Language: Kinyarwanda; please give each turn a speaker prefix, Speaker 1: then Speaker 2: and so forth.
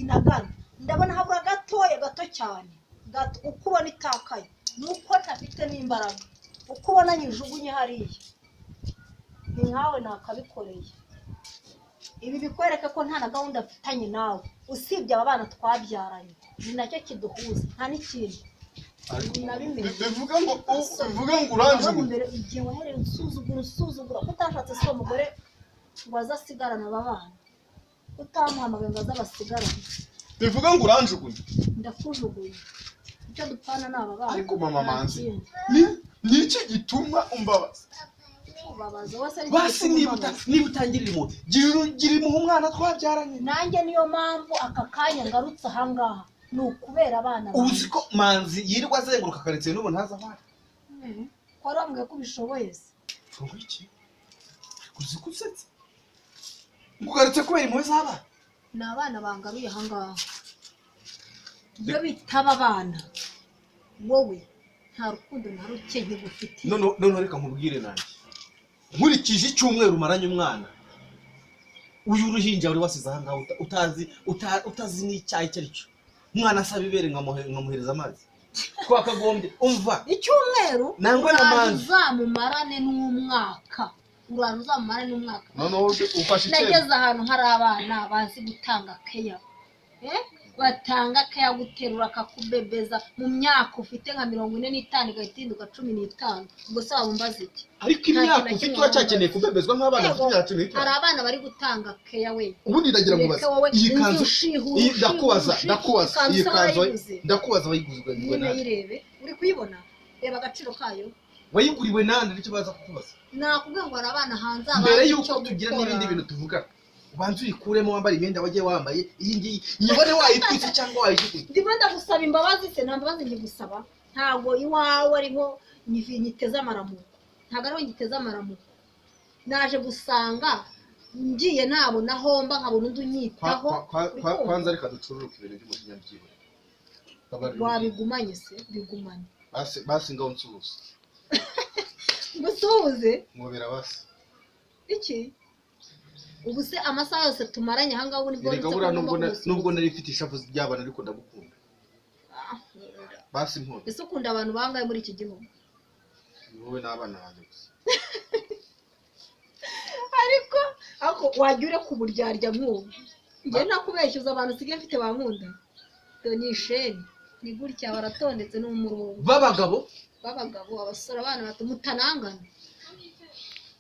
Speaker 1: sinagana ndabona habura gato cyane gato uko ubona itakaye nuko ntafite n'imbaraga uko ubona nyijugunye hariya ni nkawe nakabikoreye ibi bikwereka ko nta na gahunda afitanye nawe usibye aba bana twabyaranye ni nacyo kiduhuza nta n'ikindi
Speaker 2: bivuga ngo uranjugunye
Speaker 1: igihe wahereye usuzugura ko utashatse si uwo mugore ngo aze asigarane aba bana utamuhamagaye ngo aze abasigarane
Speaker 2: bivuga ngo uranjugunye
Speaker 1: ndakujugunye icyo dupfana ni aba bana
Speaker 2: ariko mama manzi ni iki gituma umbabaza
Speaker 3: basi niba utangirira impuhwe gira impuhwe umwana twabyaranye
Speaker 1: nanjye niyo mpamvu aka kanya ngarutse ahangaha ni ukubera abana
Speaker 3: ubu si ko manzi yirirwa azenguruka karitsiye n'ubu ntaza ahari
Speaker 1: ko arambwiye ko ubishoboye se
Speaker 3: ngo iki uzi ko usetse ugarutse kubera impuhwe z'abana
Speaker 1: ni abana bangaruye ahangaha iyo bitaba abana wowe nta rukundo na ruke nkigufitiye
Speaker 3: none reka nkubwire nanjye nkurikije icyumweru umaranye umwana uyu uruhinja wari wasize ahangaha utazi n'icyayi icyo ari cyo umwana asaba ibere nkamuhereza amazi twakagombye umva
Speaker 1: icyumweru
Speaker 3: nangwa na manzi
Speaker 1: uzamumarane n'umwaka
Speaker 2: noneho ufashe icyemezo
Speaker 1: nageze ahantu hari abana bazi gutanga keya batanga keya guterura akakubebeza mu myaka ufite nka 45 igatinduka 15 ubwo se wabumbaza iki
Speaker 3: ariko imyaka ufite uracyakeneye kubebezwa nk'abana bafite imyaka 15
Speaker 1: hari abana bari gutanga keya we
Speaker 2: ubundi ndagira ngo baze
Speaker 3: iyi kanzu ndakubaza wayiguzwe
Speaker 1: nyine yirebe uri kuyibona reba agaciro kayo
Speaker 3: wayiguriwe nande nicyo baza kukubaza
Speaker 1: nakubwiye ngo hari abana hanze
Speaker 3: mbere yuko tugira n'ibindi bintu tuvuga ubanza uyikuremo wambara imyenda wagiye wambaye iyi ngiyi nyibone wayitwitse cyangwa wayishyuye
Speaker 1: ndimo ndagusaba imbabazi se nta mbabazi ngigusaba ntabwo iwawe ariho nyiteze amaramuko ntabwo ariho ngiteze amaramuko naje gusanga ngiye nabona homba nkabona undi unyitaho
Speaker 2: kwanza reka ducururuke ibintu by'umujinya byibure
Speaker 1: wabigumanye se bigumanye
Speaker 2: basi ngaho nsuhuze
Speaker 1: ngusuhuze
Speaker 2: ngobera basi
Speaker 1: iki ubu se amasaha yose tumaranye ahangaha ubu nibwo
Speaker 3: nubwo nari mfite ishavu ry'abana ariko ndagukunda basi mpora
Speaker 1: ese ukunda abantu bangaye muri iki gihugu
Speaker 2: wowe n'abana banjye gusa
Speaker 1: ariko wajya ure ku buryarya nk'ubu njye nakubeshyuza abantu usigaye mfite bankunda ni isheni ni gutya baratondetse n'umurongo
Speaker 3: b'abagabo
Speaker 1: abasore abana bato mutanangana